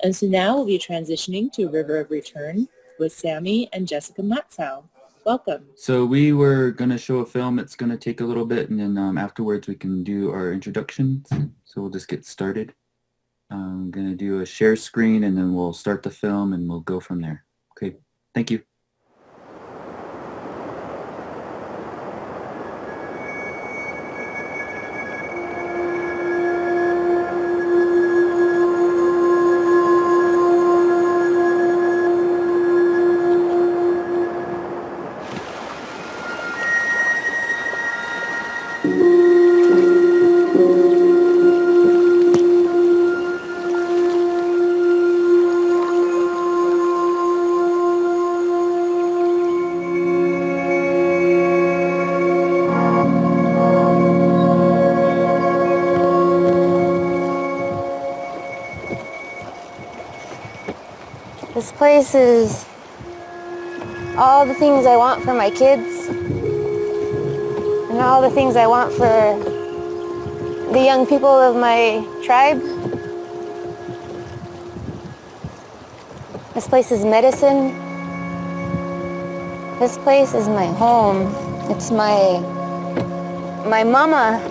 And so now we'll be transitioning to River of Return with Sammy and Jessica Matsaw. Welcome. So we were going to show a film. It's going to take a little bit, and then afterwards we can do our introductions. So we'll just get started. I'm going to do a share screen, and then we'll start the film, and we'll go from there. Okay, thank you. This place is all the things I want for my kids and all the things I want for the young people of my tribe. This place is medicine. This place is my home. It's my mama.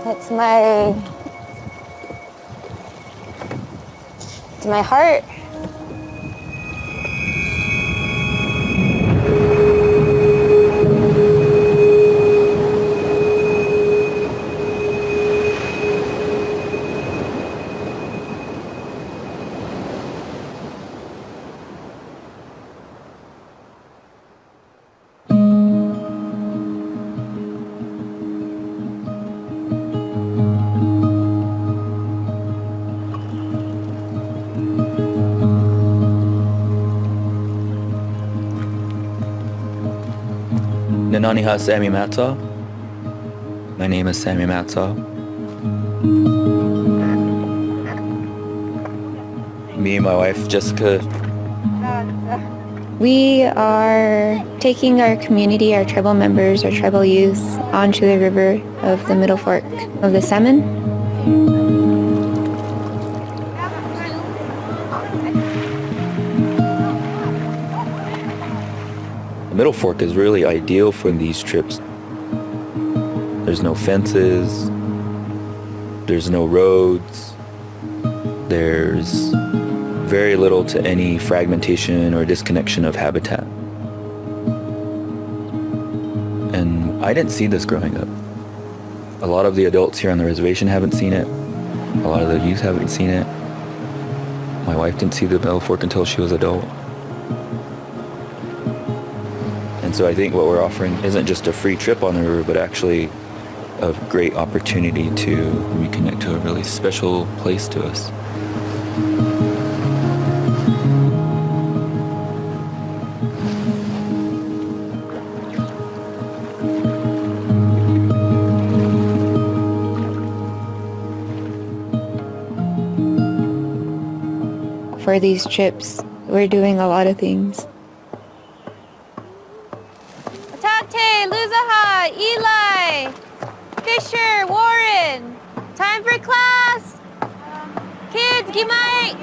It's my heart. Nananiha Sammy Matsaw. My name is Sammy Matsaw. Me and my wife, Jessica. We are taking our community, our tribal members, our tribal youth onto the river of the Middle Fork of the Salmon. The Middle Fork is really ideal for these trips. There's no fences, there's no roads, there's very little to any fragmentation or disconnection of habitat. And I didn't see this growing up. A lot of the adults here on the reservation haven't seen it. A lot of the youth haven't seen it. My wife didn't see the Middle Fork until she was adult. And so I think what we're offering isn't just a free trip on the river, but actually a great opportunity to reconnect to a really special place to us. For these trips, we're doing a lot of things. Tate, Luzaha, Eli, Fisher, Warren, time for class. Kids, Gimai.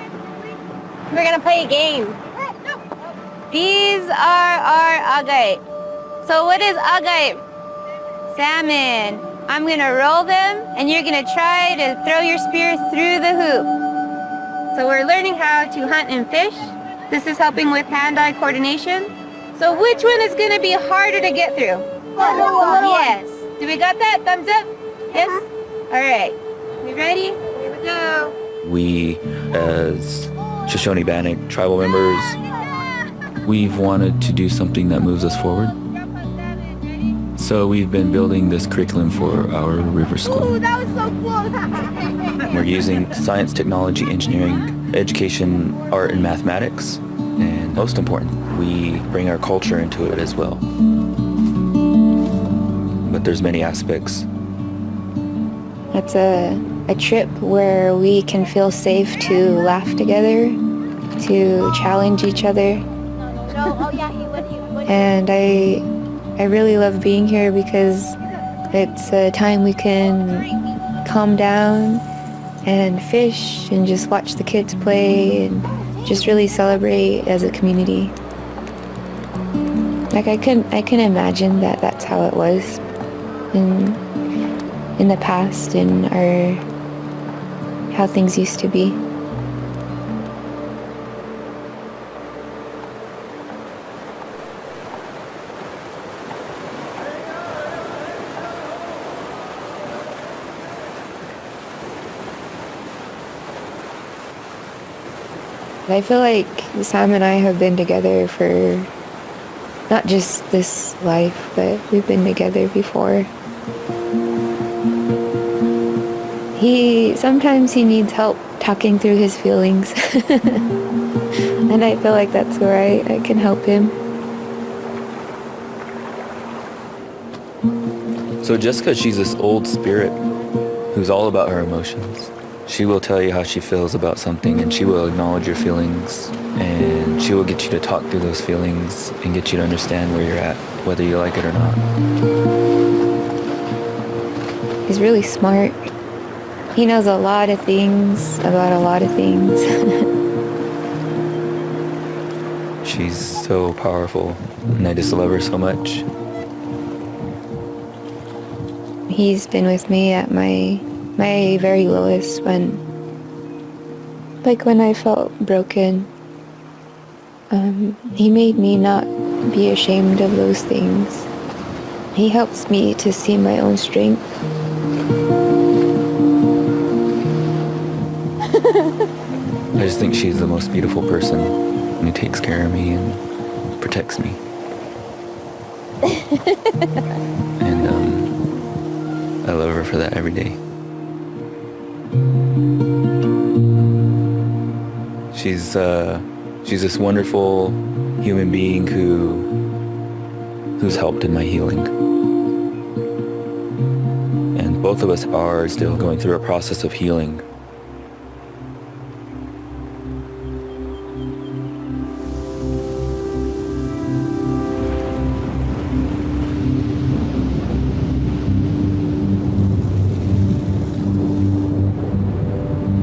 We're gonna play a game. These are our agay. So what is agay? Salmon. I'm gonna roll them and you're gonna try to throw your spear through the hoop. So we're learning how to hunt and fish. This is helping with hand-eye coordination. So which one is going to be harder to get through? Yes. Do we got that? Thumbs up? Yes? All right. We ready? Here we go. We, as Shoshone Bannock tribal members, we've wanted to do something that moves us forward. So we've been building this curriculum for our river school. Ooh, that was so cool. We're using science, technology, engineering, education, art, and mathematics. And most important, we bring our culture into it as well. But there's many aspects. It's a trip where we can feel safe to laugh together, to challenge each other. And I really love being here because it's a time we can calm down and fish and just watch the kids play and just really celebrate as a community. Like I can imagine that that's how it was in the past, in our how things used to be. I feel like Sam and I have been together for not just this life, but we've been together before. Sometimes he needs help talking through his feelings. And I feel like that's where I can help him. So Jessica, she's this old spirit who's all about her emotions. She will tell you how she feels about something, and she will acknowledge your feelings, and she will get you to talk through those feelings and get you to understand where you're at, whether you like it or not. He's really smart. He knows a lot of things about a lot of things. She's so powerful, and I just love her so much. He's been with me at my very lowest, when I felt broken. He made me not be ashamed of those things. He helps me to see my own strength. I just think she's the most beautiful person, and who takes care of me and protects me. And I love her for that every day. She's this wonderful human being who's helped in my healing. And both of us are still going through a process of healing.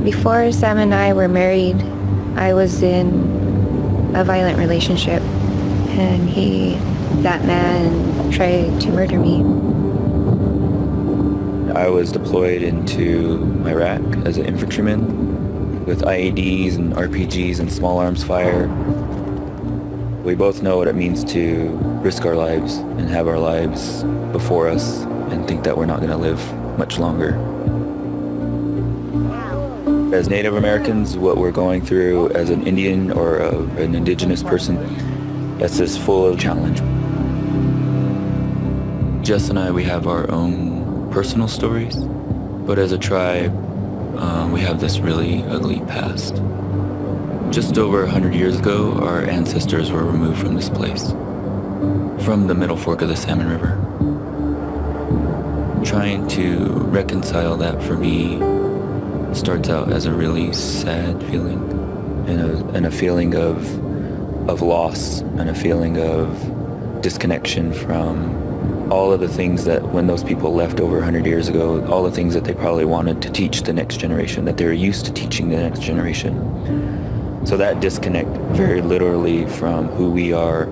Before Sam and I were married, I was in a violent relationship, and that man tried to murder me. I was deployed into Iraq as an infantryman with IEDs and RPGs and small arms fire. We both know what it means to risk our lives and have our lives before us and think that we're not going to live much longer. As Native Americans, what we're going through as an Indian or an indigenous person, that's just full of challenge. Jess and I, we have our own personal stories, but as a tribe, we have this really ugly past. Just over 100 years ago, our ancestors were removed from this place, from the middle fork of the Salmon River. Trying to reconcile that for me starts out as a really sad feeling, and a feeling of loss, and a feeling of disconnection from all of the things that when those people left over 100 years ago, all the things that they probably wanted to teach the next generation, that they're used to teaching the next generation. So that disconnect very literally from who we are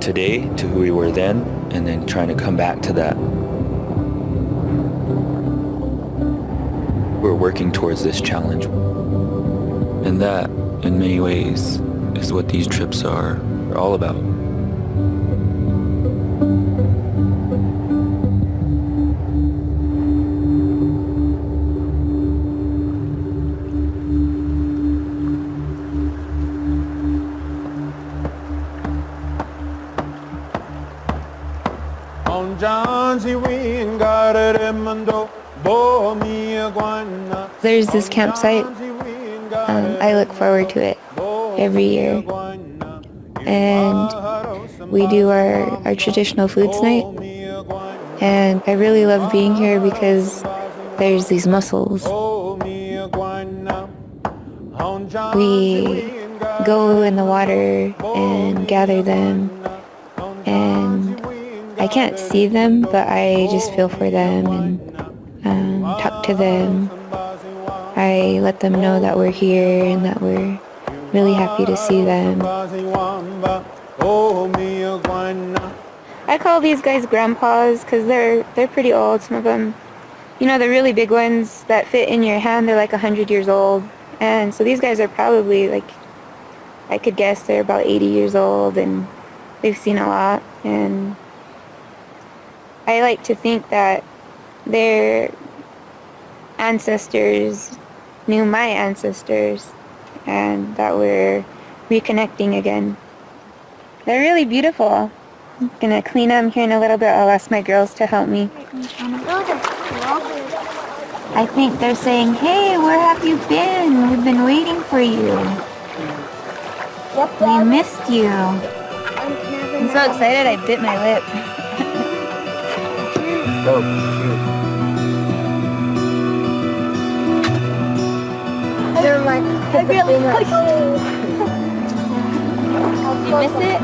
today to who we were then, and then trying to come back to that. We're working towards this challenge. And that, in many ways, is what these trips are all about. There's this campsite. I look forward to it every year. And we do our traditional foods night. And I really love being here because there's these mussels. We go in the water and gather them. And I can't see them, but I just feel for them and talk to them. I let them know that we're here and that we're really happy to see them. I call these guys grandpas because they're pretty old. Some of them, you know, the really big ones that fit in your hand, they're like 100 years old. And so these guys are probably like, I could guess they're about 80 years old, and they've seen a lot. And I like to think that their ancestors knew my ancestors and that we're reconnecting again. They're really beautiful. I'm gonna clean them here in a little bit. I'll ask my girls to help me. I think they're saying, hey, where have you been? We've been waiting for you. We missed you. I'm so excited I bit my lip. They're like, I really pushed you miss it?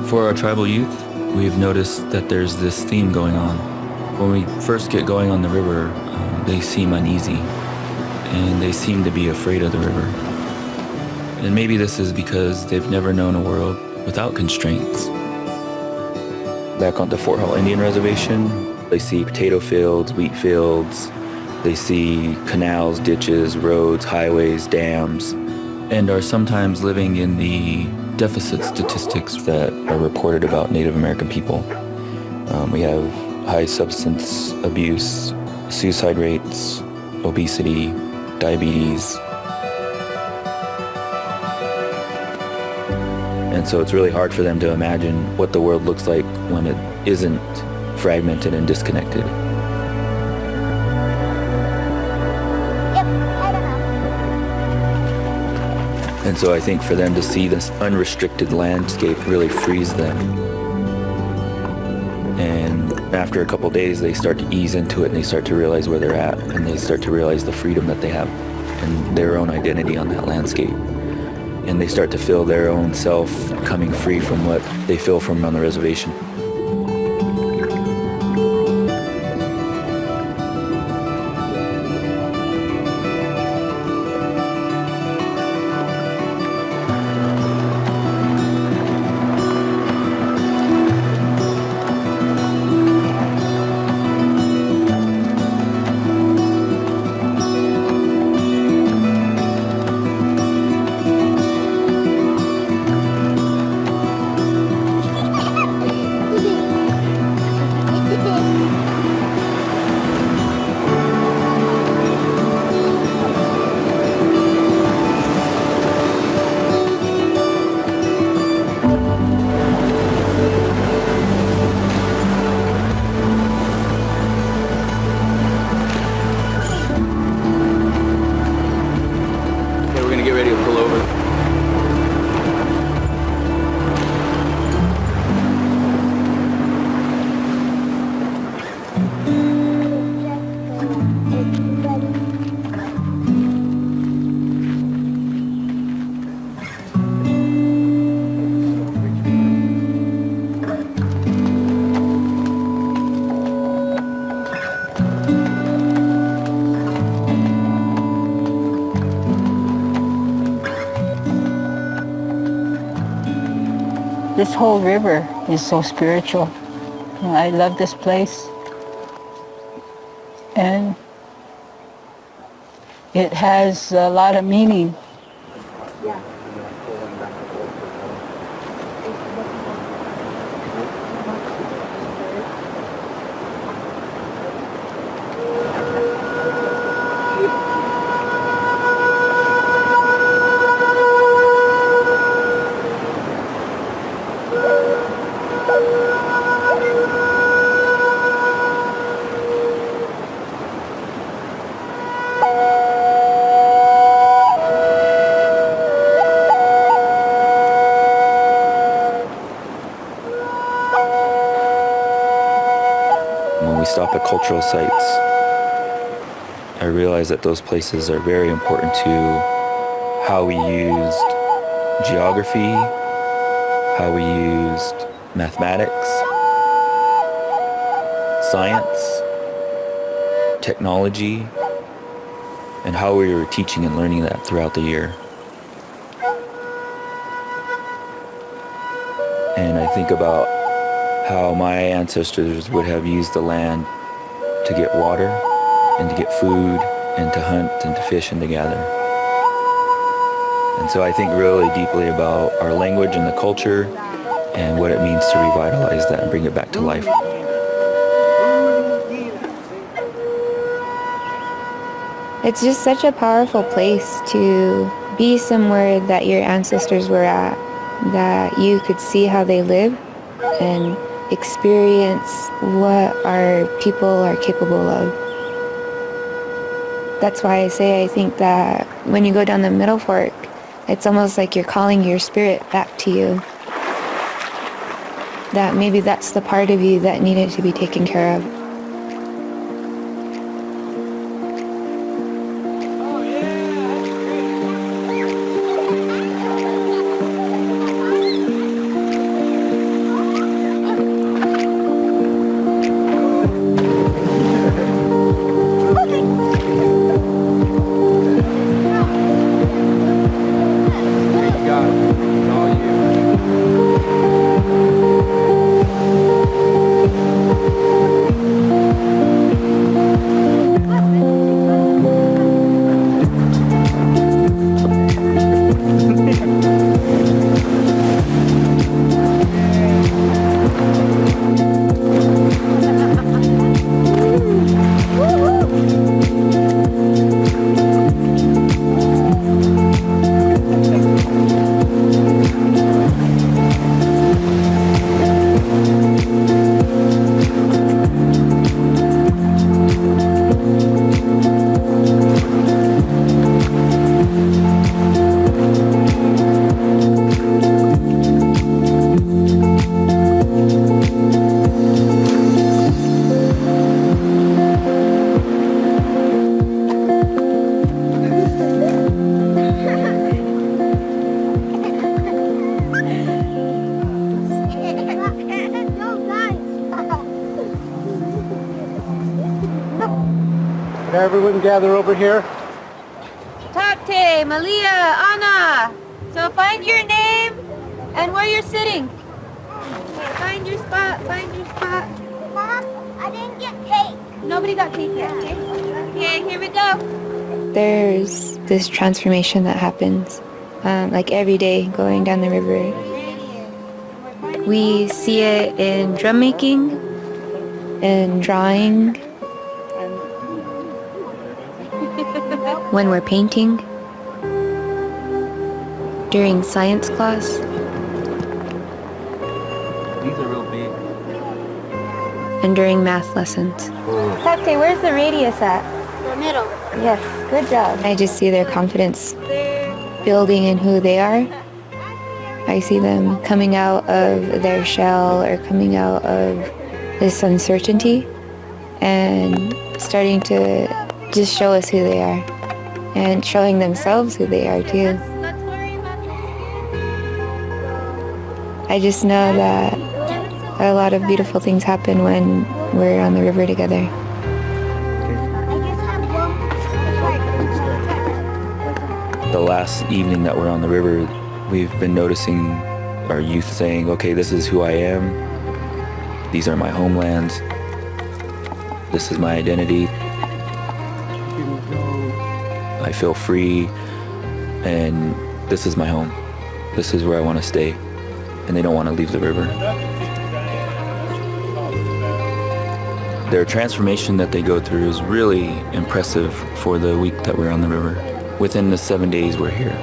For our tribal youth, we've noticed that there's this theme going on. When we first get going on the river, they seem uneasy, and they seem to be afraid of the river. And maybe this is because they've never known a world without constraints. Back on the Fort Hall Indian Reservation, they see potato fields, wheat fields, they see canals, ditches, roads, highways, dams, and are sometimes living in the deficit statistics that are reported about Native American people. We have high substance abuse, suicide rates, obesity, diabetes. And so it's really hard for them to imagine what the world looks like when it isn't fragmented and disconnected. And so I think for them to see this unrestricted landscape really frees them. And after a couple days, they start to ease into it, and they start to realize where they're at, and they start to realize the freedom that they have and their own identity on that landscape. And they start to feel their own self coming free from what they feel from on the reservation. This whole river is so spiritual. I love this place. And it has a lot of meaning. Stop at cultural sites, I realize that those places are very important to how we used geography, how we used mathematics, science, technology and how we were teaching and learning that throughout the year. And I think about how my ancestors would have used the land to get water and to get food and to hunt and to fish and to gather. And so I think really deeply about our language and the culture and what it means to revitalize that and bring it back to life. It's just such a powerful place to be somewhere that your ancestors were at, that you could see how they live and experience what our people are capable of. That's why I say I think that when you go down the Middle Fork, it's almost like you're calling your spirit back to you. That maybe that's the part of you that needed to be taken care of. Everyone gather over here. Tate, Malia, Anna. So find your name and where you're sitting. Okay, find your spot, find your spot. Mom, I didn't get cake. Nobody got cake yet, okay? Okay, here we go. There's this transformation that happens, like every day going down the river. We see it in drum making, in drawing, when we're painting, during science class. These are real big. And during math lessons. Tate, where's the radius at? The middle. Yes, good job. I just see their confidence building in who they are. I see them coming out of their shell or coming out of this uncertainty and starting to just show us who they are and showing themselves who they are too. Let's worry about this. I just know that a lot of beautiful things happen when we're on the river together. The last evening that we're on the river, we've been noticing our youth saying, okay, this is who I am. These are my homelands. This is my identity. I feel free, and this is my home. This is where I want to stay, and they don't want to leave the river. Their transformation that they go through is really impressive for the week that we're on the river. Within the 7 days we're here.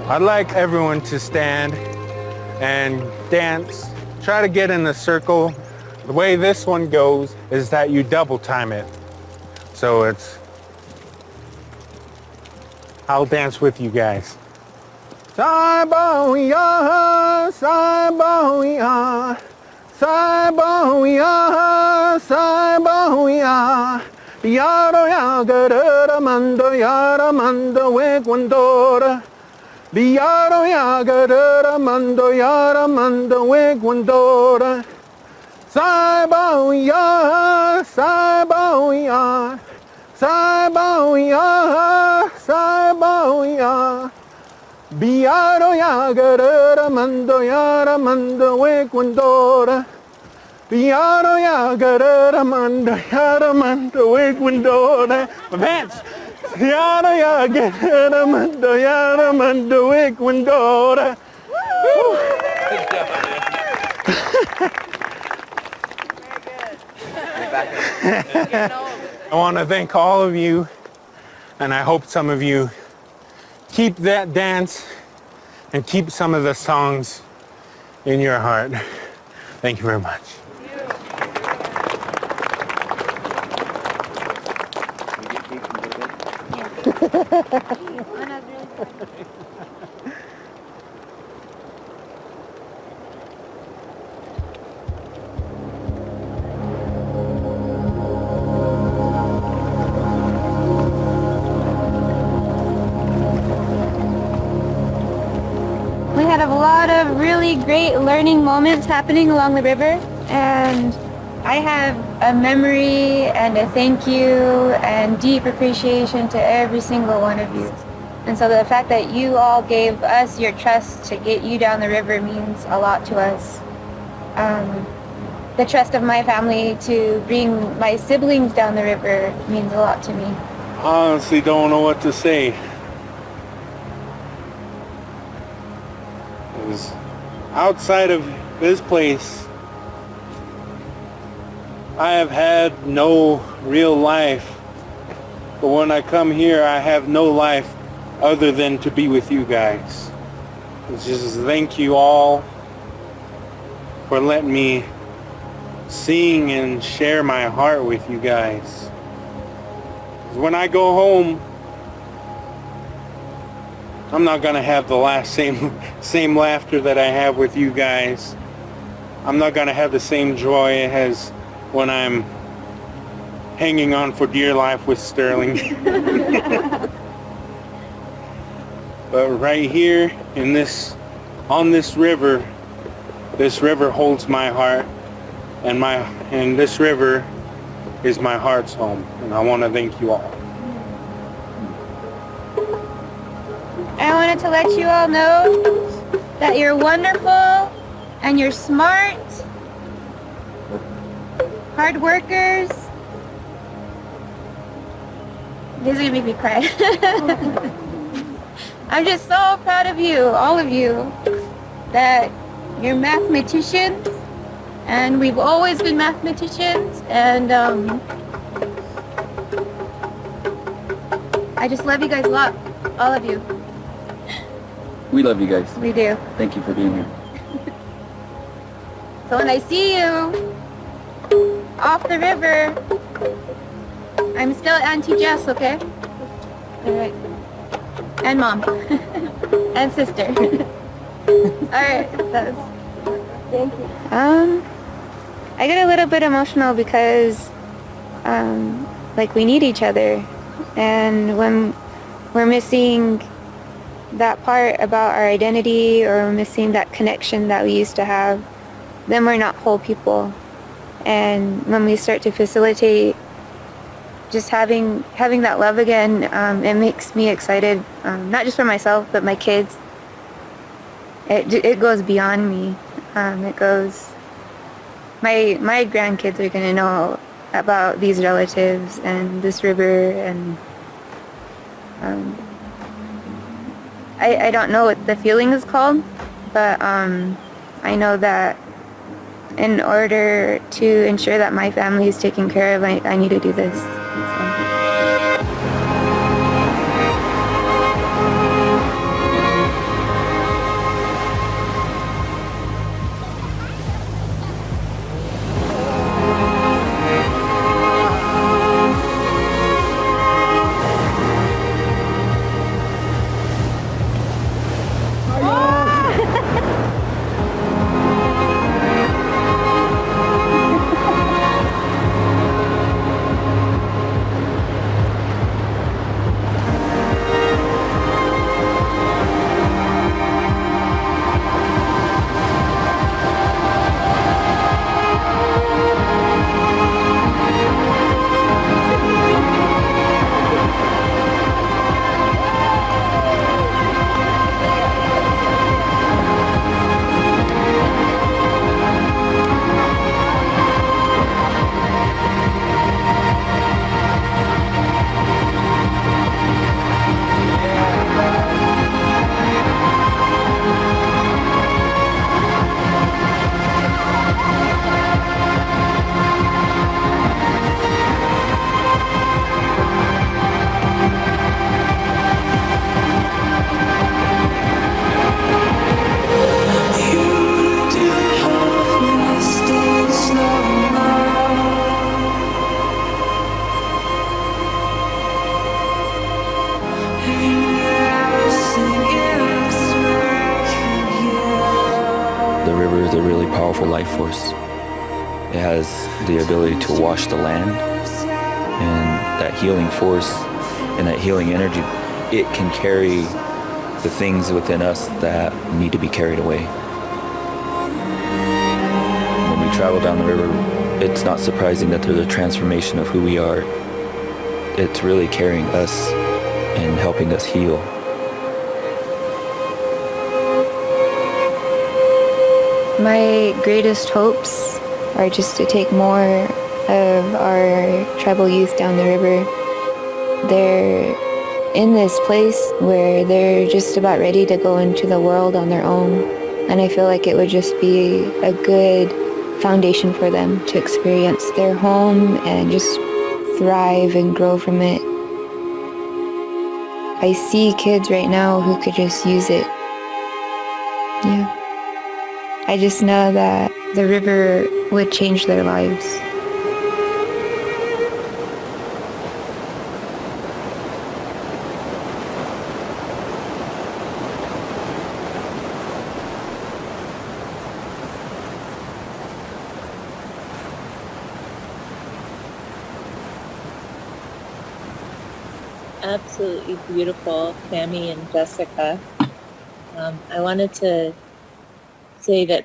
I'd like everyone to stand and dance. Try to get in a circle. The way this one goes is that you double time it. So I'll dance with you guys. Saiboya, Saiboya, Saiboya, Saiboya. Yaro yagara mando yara mando wegwandora. Yaro yagara mando yara mando wegwandora. Saiboya, Saiboya, Saibaoya, Saibaoya. Biaro yagarera mando yara mando wekwandora. Biaro yagarera mando yara mando wekwandora. Advance. Yara yagarera mando yara mando wekwandora. I want to thank all of you, and I hope some of you keep that dance and keep some of the songs in your heart. Thank you very much. We had a lot of really great learning moments happening along the river, and I have a memory and a thank you and deep appreciation to every single one of you. And so the fact that you all gave us your trust to get you down the river means a lot to us. The trust of my family to bring my siblings down the river means a lot to me. Honestly, don't know what to say. Because outside of this place, I have had no real life. But when I come here, I have no life other than to be with you guys. It's just thank you all for letting me sing and share my heart with you guys. When I go home, I'm not gonna have the last same laughter that I have with you guys. I'm not gonna have the same joy as when I'm hanging on for dear life with Sterling. But right here on this river holds my heart, and this river is my heart's home, and I want to thank you all. I wanted to let you all know that you're wonderful and you're smart, hard workers. This is gonna make me cry. I'm just so proud of you, all of you, that you're mathematicians, and we've always been mathematicians, and I just love you guys a lot, all of you. We love you guys. We do. Thank you for being here. So when I see you off the river, I'm still Auntie Jess, okay? Alright. And Mom. And sister. Alright, thank you. I get a little bit emotional because like we need each other, and when we're missing that part about our identity, or we're missing that connection that we used to have, then we're not whole people. And when we start to facilitate just having that love again, it makes me excited, not just for myself, but my kids. It goes beyond me. It goes, my grandkids are gonna know about these relatives and this river, and I don't know what the feeling is called, but I know that in order to ensure that my family is taken care of, I need to do this. really powerful life force. It has the ability to wash the land, and that healing force and that healing energy, it can carry the things within us that need to be carried away. When we travel down the river, it's not surprising that there's a transformation of who we are. It's really carrying us and helping us heal. My greatest hopes are just to take more of our tribal youth down the river. They're in this place where they're just about ready to go into the world on their own, and I feel like it would just be a good foundation for them to experience their home and just thrive and grow from it. I see kids right now who could just use it. Yeah. I just know that the river would change their lives. Absolutely beautiful, Sammy and Jessica. I wanted to say that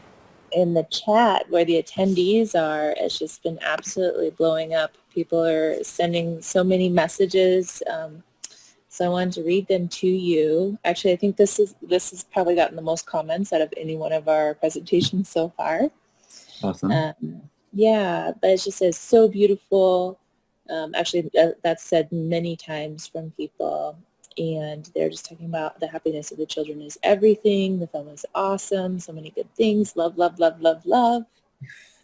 in the chat where the attendees are, it's just been absolutely blowing up. People are sending so many messages. So I wanted to read them to you. Actually, I think this has probably gotten the most comments out of any one of our presentations so far. Awesome. Yeah, but it just says so beautiful. Actually, that's said many times from people, and they're just talking about the happiness of the children is everything. The film is awesome. So many good things. Love, love, love, love, love.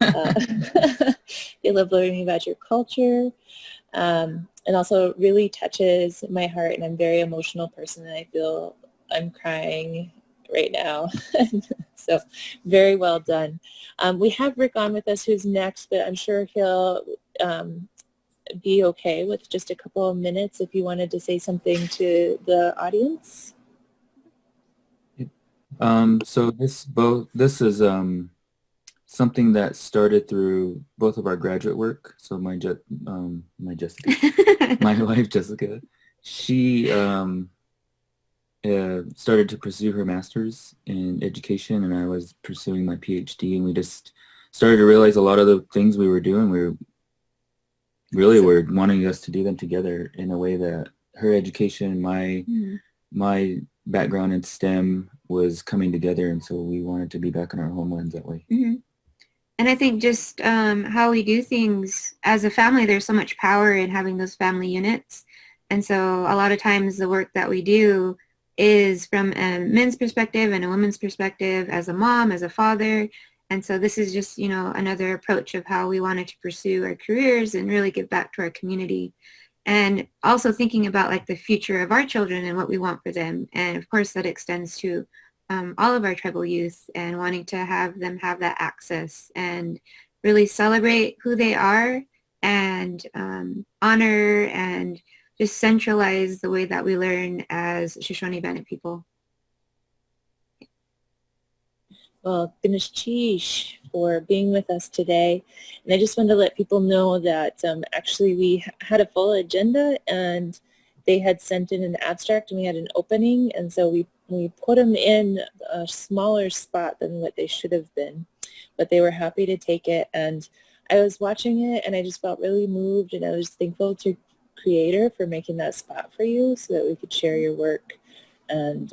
They love learning about your culture. And also it really touches my heart, and I'm a very emotional person, and I feel I'm crying right now. So very well done. We have Rick on with us who's next, but I'm sure he'll be okay with just a couple of minutes if you wanted to say something to the audience. So this is something that started through both of our graduate work. So my Jessica, my wife Jessica, she started to pursue her master's in education, and I was pursuing my PhD, and we just started to realize a lot of the things we were doing, were wanting us to do them together in a way that her education, my background in STEM was coming together, and so we wanted to be back in our homelands that way. Mm-hmm. And I think just how we do things as a family, there's so much power in having those family units. And so a lot of times the work that we do is from a men's perspective and a woman's perspective, as a mom, as a father. And so this is just, another approach of how we wanted to pursue our careers and really give back to our community. And also thinking about like the future of our children and what we want for them. And of course that extends to all of our tribal youth, and wanting to have them have that access and really celebrate who they are, and honor and just centralize the way that we learn as Shoshone Bandit people. Well, goodness sheesh for being with us today. And I just wanted to let people know that actually we had a full agenda, and they had sent in an abstract, and we had an opening, and so we put them in a smaller spot than what they should have been, but they were happy to take it. And I was watching it, and I just felt really moved, and I was thankful to Creator for making that spot for you so that we could share your work. And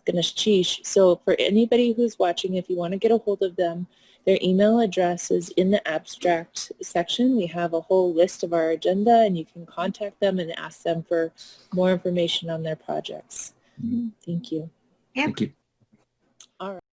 goodness sheesh. So for anybody who's watching, if you want to get a hold of them, their email address is in the abstract section. We have a whole list of our agenda, and you can contact them and ask them for more information on their projects. Thank you. Yep. Thank you. All right.